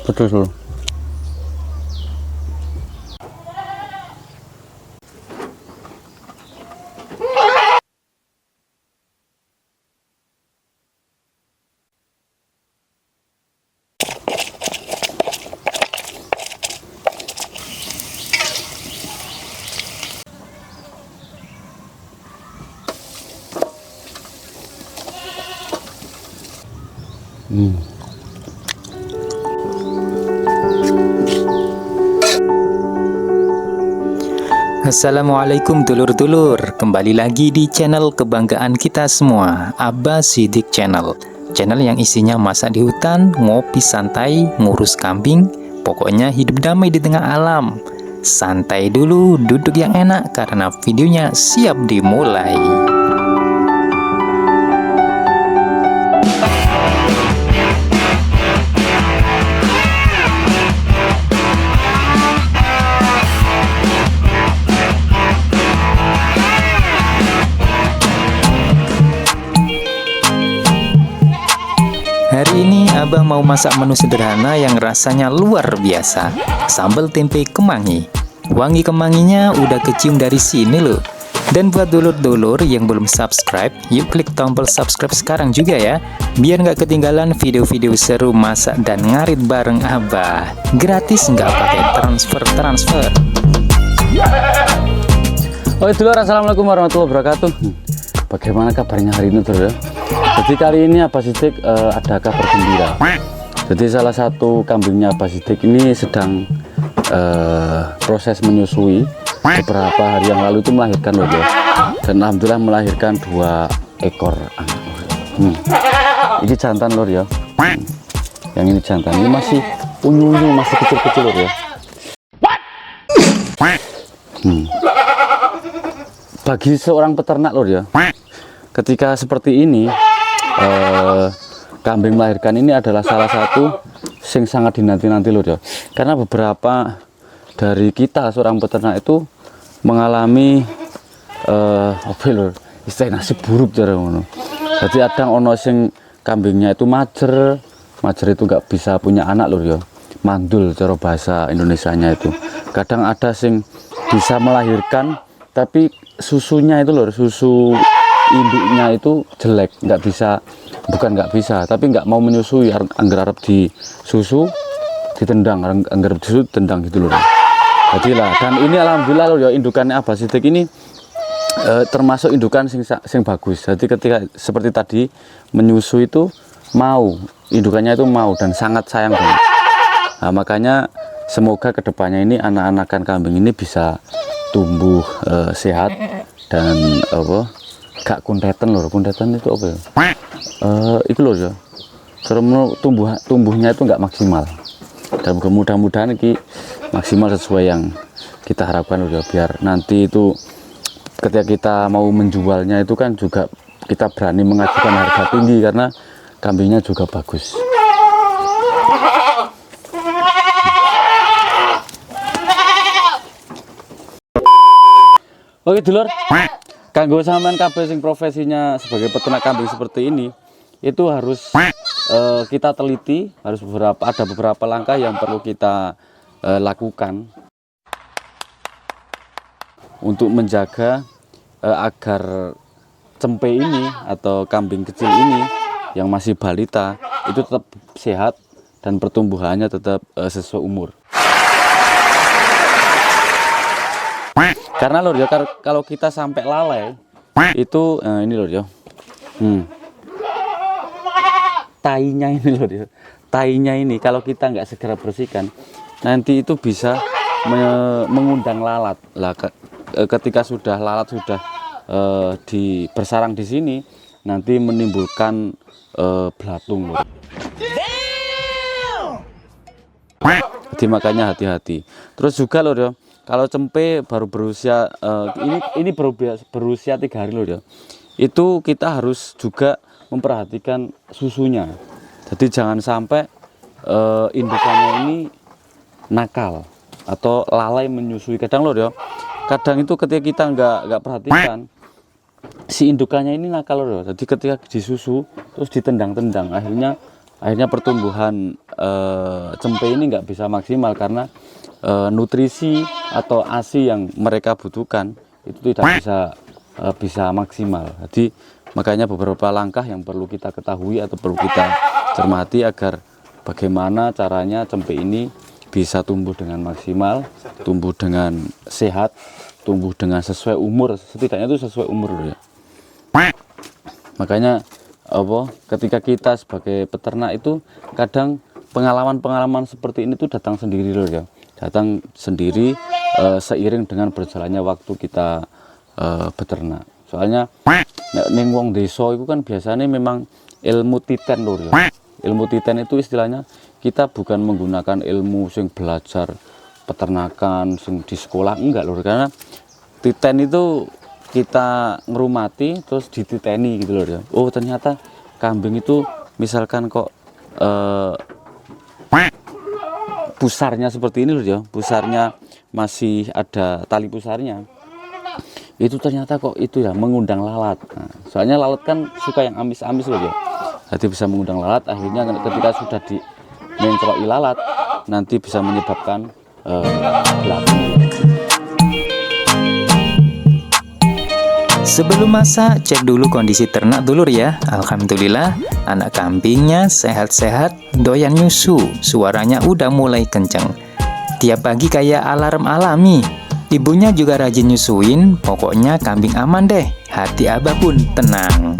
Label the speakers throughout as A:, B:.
A: Pedes lur.
B: Assalamualaikum dulur-dulur, kembali lagi di channel kebanggaan kita semua, Abah Sidik Channel. Channel yang isinya masak di hutan, ngopi santai, ngurus kambing, pokoknya hidup damai di tengah alam. Santai dulu, duduk yang enak karena videonya siap dimulai. Hari ini Abah mau masak menu sederhana yang rasanya luar biasa, sambal tempe kemangi. Wangi kemanginya udah kecium dari sini loh. Dan buat dulur-dulur yang belum subscribe, yuk klik tombol subscribe sekarang juga ya, biar nggak ketinggalan video-video seru masak dan ngarit bareng Abah. Gratis, nggak pakai transfer.
A: Oke dulur, assalamualaikum warahmatullahi wabarakatuh. Bagaimana kabarnya hari ini dulur? Jadi kali ini Abah Sidik ada kabar gembira. Jadi salah satu kambingnya Abah Sidik ini sedang proses menyusui. Beberapa hari yang lalu itu melahirkan loh ya. Dan alhamdulillah melahirkan 2 ekor anak. Ini jantan lor ya. Yang ini jantan, ini masih unyu-unyu, masih kecil-kecil lor ya. Bagi seorang peternak lor ya, ketika seperti ini kambing melahirkan ini adalah salah satu yang sangat dinanti-nanti lor ya. Karena beberapa dari kita seorang peternak itu mengalami apa lho, istilah nasib buruk cara ngono. Jadi adang ono sing kambingnya itu majer itu nggak bisa punya anak lho ya. Mandul cara bahasa Indonesianya itu. Kadang ada sing bisa melahirkan tapi susunya itu lho, susu induknya itu jelek, nggak bisa, bukan nggak bisa, tapi nggak mau menyusui, anggar arep di susu ditendang, anggar susu tendang gitu loh. Jadi lah, dan ini alhamdulillah loh ya, indukannya Abah Sidik ini termasuk indukan sing bagus. Jadi ketika seperti tadi menyusui itu mau, indukannya itu mau dan sangat sayang banget. Nah, makanya semoga kedepannya ini anak-anakan kambing ini bisa tumbuh sehat dan apa, gak kuntetan loh. Kuntetan itu apa ya? Itu loh ya, karena tumbuhnya itu nggak maksimal. Dan mudah-mudahan ini maksimal sesuai yang kita harapkan loh ya, biar nanti itu ketika kita mau menjualnya itu kan juga kita berani mengajukan harga tinggi karena kambingnya juga bagus. Oke dulur, kanggo sampean kabeh sing profesinya sebagai peternak kambing seperti ini, itu harus kita teliti, harus ada beberapa langkah yang perlu kita lakukan untuk menjaga agar cempe ini atau kambing kecil ini yang masih balita itu tetap sehat dan pertumbuhannya tetap sesuai umur. Karena lor ya, kalau kita sampai lalai itu ini lor ya, tainya ini lor ya, tainya ini kalau kita nggak segera bersihkan nanti itu bisa mengundang lalat lah. Ketika sudah lalat sudah bersarang di sini, nanti menimbulkan belatung lor. Jadi makanya hati-hati. Terus juga lor ya, kalau cempe baru berusia ini berusia 3 hari loh ya, itu kita harus juga memperhatikan susunya. Jadi jangan sampai indukannya ini nakal atau lalai menyusui. Kadang loh ya, kadang itu ketika kita nggak perhatikan, si indukannya ini nakal loh. Jadi ketika disusu terus ditendang-tendang, akhirnya pertumbuhan cempe ini nggak bisa maksimal karena nutrisi atau ASI yang mereka butuhkan itu tidak bisa maksimal. Jadi makanya beberapa langkah yang perlu kita ketahui atau perlu kita cermati agar bagaimana caranya cempe ini bisa tumbuh dengan maksimal, tumbuh dengan sehat, tumbuh dengan sesuai umur, setidaknya itu sesuai umur loh ya. Makanya ketika kita sebagai peternak itu kadang pengalaman-pengalaman seperti ini tuh datang sendiri loh ya, datang sendiri seiring dengan berjalannya waktu kita beternak. Soalnya ning wong desa itu kan biasanya memang ilmu titen lho ya. Ilmu titen itu istilahnya kita bukan menggunakan ilmu sing belajar peternakan sing di sekolah, enggak lho, karena titen itu kita ngerumati terus dititeni gitu loh ya. Oh ternyata kambing itu misalkan kok pusarnya seperti ini loh ya, pusarnya masih ada tali pusarnya, itu ternyata kok itu ya mengundang lalat. Nah, soalnya lalat kan suka yang amis-amis loh ya, jadi bisa mengundang lalat. Akhirnya ketika sudah mencroki lalat nanti bisa menyebabkan belatung.
B: Sebelum masak, cek dulu kondisi ternak dulur ya. Alhamdulillah, anak kambingnya sehat-sehat, doyan nyusu, suaranya udah mulai kenceng. Tiap pagi kayak alarm alami. Ibunya juga rajin nyusuin, pokoknya kambing aman deh. Hati abah pun tenang.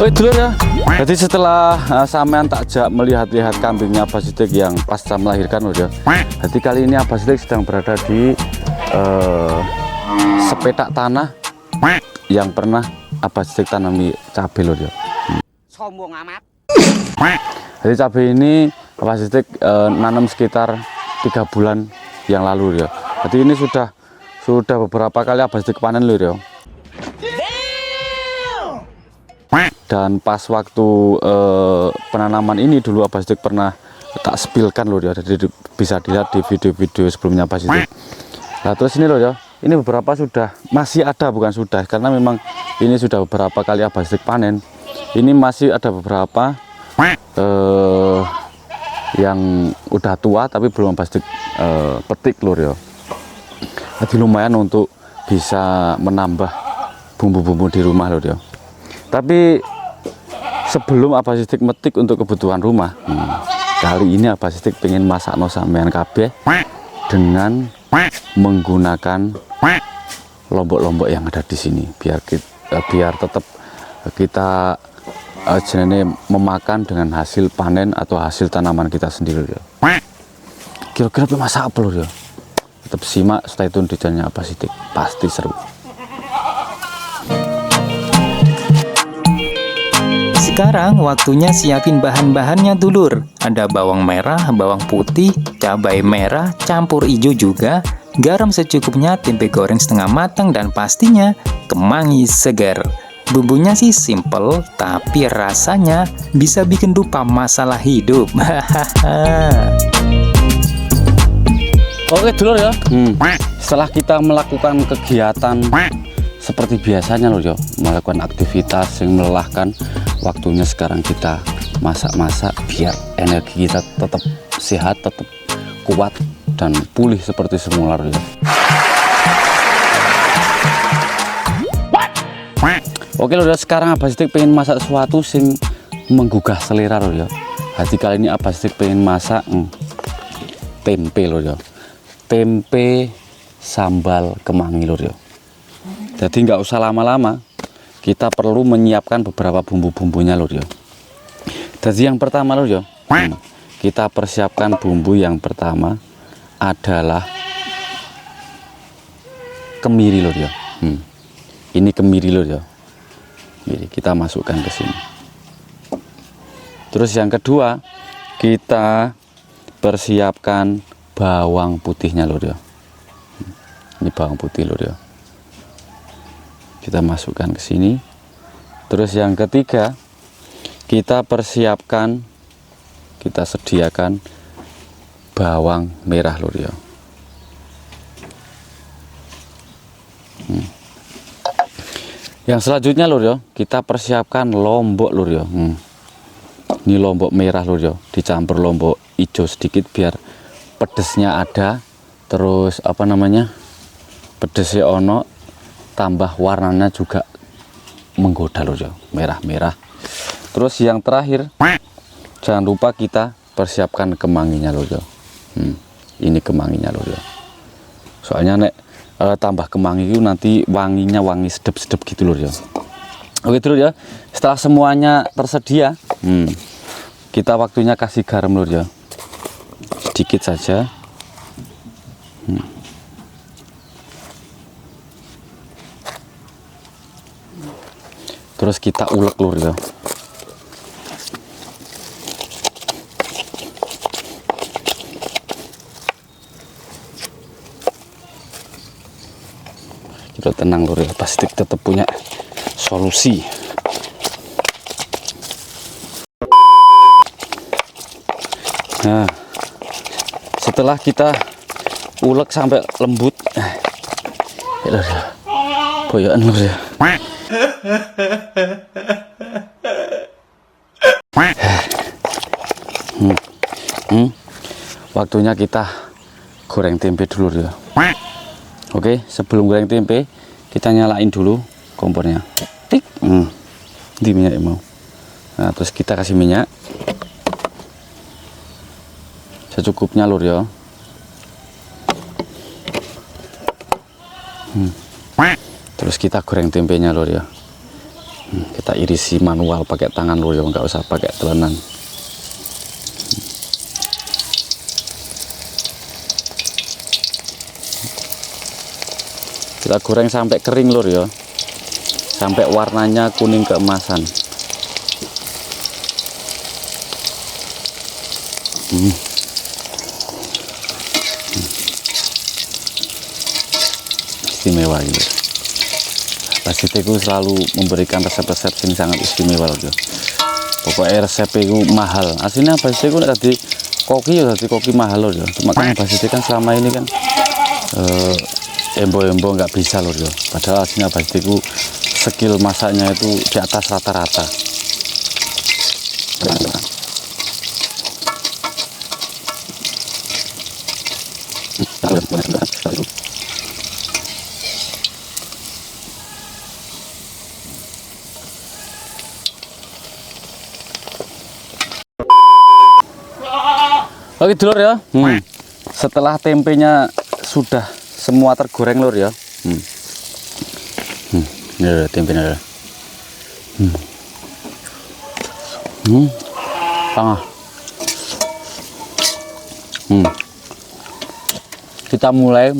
A: Oke dulur ya, jadi setelah sampean takjak melihat-lihat kambingnya Abah Sidik yang pasca melahirkan loh ya. Jadi kali ini Abah Sidik sedang berada di sepetak tanah yang pernah Abah Sidik tanami cabai loh ya.
C: Sombong amat.
A: Jadi cabai ini Abah Sidik nanam sekitar 3 bulan yang lalu ya. Jadi ini sudah beberapa kali Abah Sidik panen loh ya. Dan pas waktu penanaman ini dulu Abah Sidik pernah tak spilkan loh ya, jadi bisa dilihat di video-video sebelumnya Abah Sidik. Nah terus ini loh ya, ini beberapa sudah masih ada, bukan sudah, karena memang ini sudah beberapa kali Abah Sidik panen. Ini masih ada beberapa yang udah tua tapi belum Abah Sidik petik loh ya. Jadi lumayan untuk bisa menambah bumbu-bumbu di rumah loh ya. Tapi sebelum Abah Sidik metik untuk kebutuhan rumah, kali ini Abah Sidik pengen masak no sampean kabeh dengan menggunakan lombok-lombok yang ada di sini, biar tetap kita jenenge memakan dengan hasil panen atau hasil tanaman kita sendiri ya. Kira-kira masak apa loh ya? Tetap simak, stay tune di channelnya Abah Sidik, pasti seru.
B: Sekarang waktunya siapin bahan-bahannya dulur. Ada bawang merah, bawang putih, cabai merah, campur hijau juga, garam secukupnya, tempe goreng setengah matang, dan pastinya kemangi segar. Bumbunya sih simple, tapi rasanya bisa bikin lupa masalah hidup.
A: Oke dulur ya, setelah kita melakukan kegiatan seperti biasanya loh yo, melakukan aktivitas yang melelahkan, waktunya sekarang kita masak-masak biar energi kita tetap sehat, tetap kuat dan pulih seperti semula loh ya. Oke loh ya, sekarang Abah Sidik pengen masak sesuatu sing menggugah selera loh ya. Jadi kali ini Abah Sidik pengen masak tempe loh ya, tempe sambal kemangi loh ya. Jadi nggak usah lama-lama, kita perlu menyiapkan beberapa bumbu-bumbunya lur ya. Jadi yang pertama lur ya, kita persiapkan bumbu yang pertama adalah kemiri lur ya. Ini kemiri lur ya. Ini kita masukkan ke sini. Terus yang kedua, kita persiapkan bawang putihnya lur ya. Ini bawang putih lur ya. Kita masukkan ke sini. Terus yang ketiga, kita persiapkan, kita sediakan bawang merah lur ya. Yang selanjutnya lur ya, kita persiapkan lombok lur ya. Ini lombok merah lur ya, dicampur lombok hijau sedikit biar pedesnya ada, terus apa namanya, pedesnya ono, tambah warnanya juga menggoda lur ya, merah-merah. Terus yang terakhir, jangan lupa kita persiapkan kemanginya lur ya. Ini kemanginya lur ya. Soalnya nek tambah kemangi itu nanti wanginya wangi sedep-sedep gitu lur ya. Oke dulu ya, setelah semuanya tersedia, kita waktunya kasih garam lur ya, sedikit saja. Terus kita ulek lur ya. Kita tenang lur ya, pasti tetap punya solusi. Nah, setelah kita ulek sampai lembut, boyokan lur ya. Waktunya kita goreng tempe dulu ya. Oke, sebelum goreng tempe kita nyalain dulu kompornya. Tik, di minyak mau. Nah, terus kita kasih minyak secukupnya lur ya. Terus kita goreng tempenya lur ya. Kita irisi manual pakai tangan lur ya, nggak usah pakai telenan. Kita goreng sampai kering lur ya, sampai warnanya kuning keemasan. Istimewa gitu. Basite ku selalu memberikan resep-resep yang sangat istimewa lur ya. Pokoknya resep itu mahal. Aslinya basite ku tadi koki ya, tadi koki mahal lur ya. Cuma kan basite kan selama ini kan embo-embo nggak bisa lur ya. Padahal aslinya basite ku skill masaknya itu di atas rata-rata. Oke dulur ya, setelah tempenya sudah semua tergoreng lur ya, ini ada tempenya, tengah, kita mulai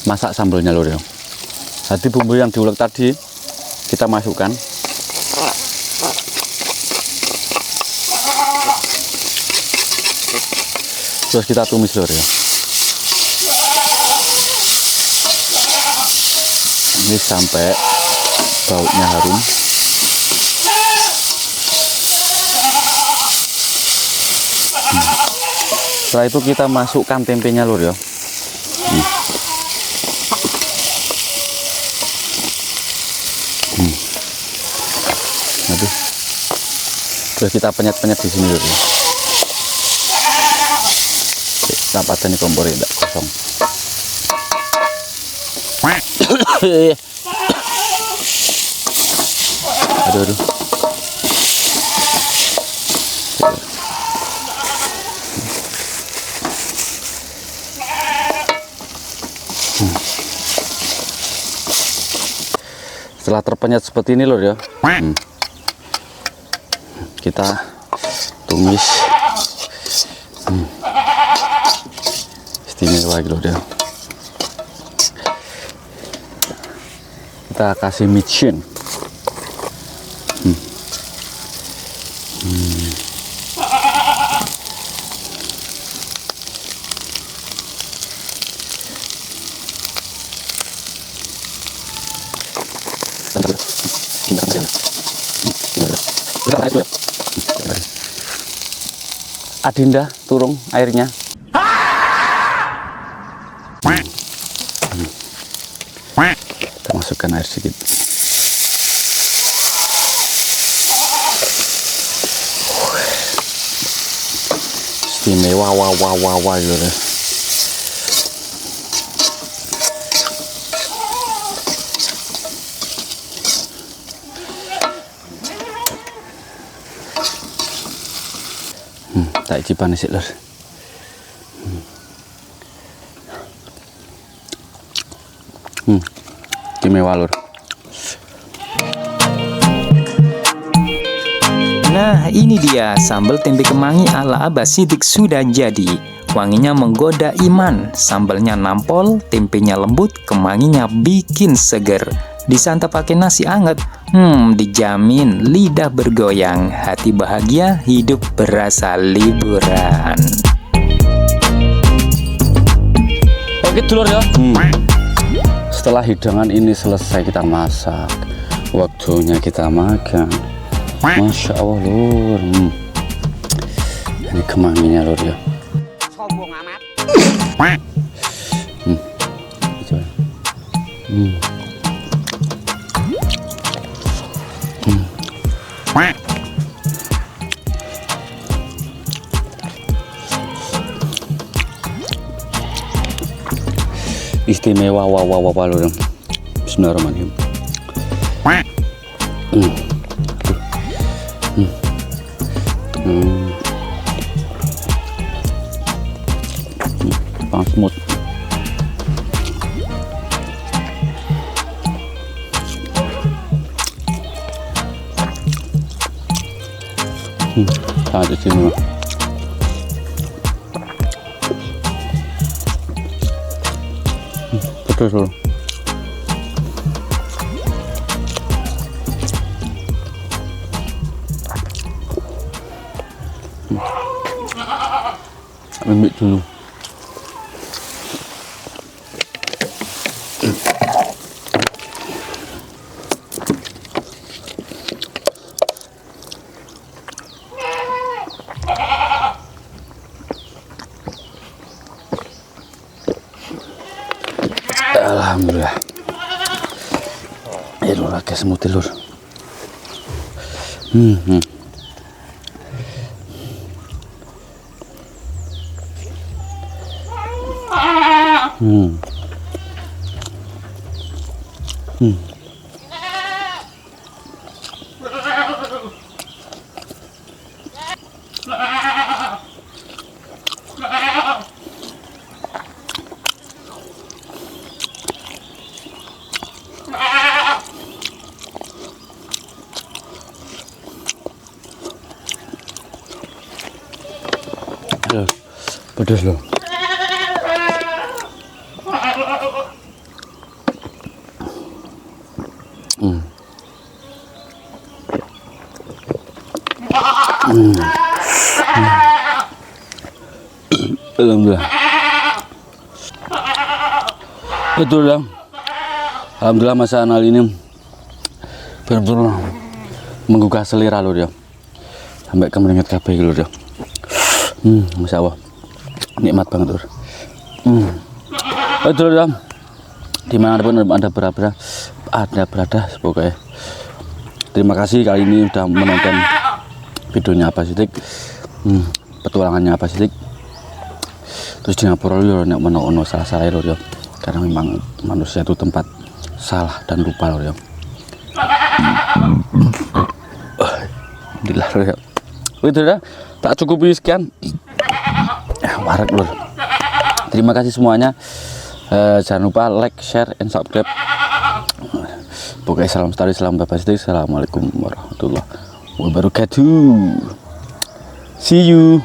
A: masak sambalnya lur ya. Jadi bumbu yang diulek tadi kita masukkan. Terus kita tumis lur ya. Ini sampai baunya harum. Setelah itu kita masukkan tempenya lur ya. Aduh. Terus kita penyet-penyet di sini lur ya. Dapat ini kompor tidak kosong. Aduh. Setelah terpenyet seperti ini lur ya, kita tumis. Istimewa gitu ya. Kita kasih micin. Adinda turun airnya. Kita masukkan air sedikit. istimewa wah lur. Tak icipan sih lur. Istimewa lur.
B: Nah, ini dia sambal tempe kemangi ala Abah Sidik sudah jadi. Wanginya menggoda iman, sambalnya nampol, tempenya lembut, kemanginya bikin seger. Disantap pakai nasi anget, dijamin lidah bergoyang, hati bahagia, hidup berasa liburan.
A: Oke dulur ya. Setelah hidangan ini selesai kita masak, waktunya kita makan. Masya Allah lur. Ini kemanginya lur ya.
C: Sombong amat.
A: Istimewa wah lur. Bismillahirrahmanirrahim. Panas semut. Sangat istimewa. Pedas lur. Ambil dulu. Alhamdulillah. Lur akeh semut lur. Pedas loh. Alhamdulillah. Betul ya. Alhamdulillah masakan kali ini benar-benar menggugah selera lur ya. Sampai kemeringat kabeh lur ya. Masya Allah. Nikmat banget lur. Betul ya. Dimanapun Anda berada, pokoknya. Terima kasih kali ini sudah menonton videonya Abah Sidik, petualangannya Abah Sidik. Terus di ngapura lur nek ono salah-salah lur ya. Karena memang manusia itu tempat salah dan lupa lur ya. Alhamdulillah lur ya. Itu dah tak cukupi sekian. Warak lur. Terima kasih semuanya. Jangan lupa like, share, and subscribe. Pokoknya salam lestari, salam Abah Sidik. Assalamualaikum warahmatullahi wabarakatuh. See you.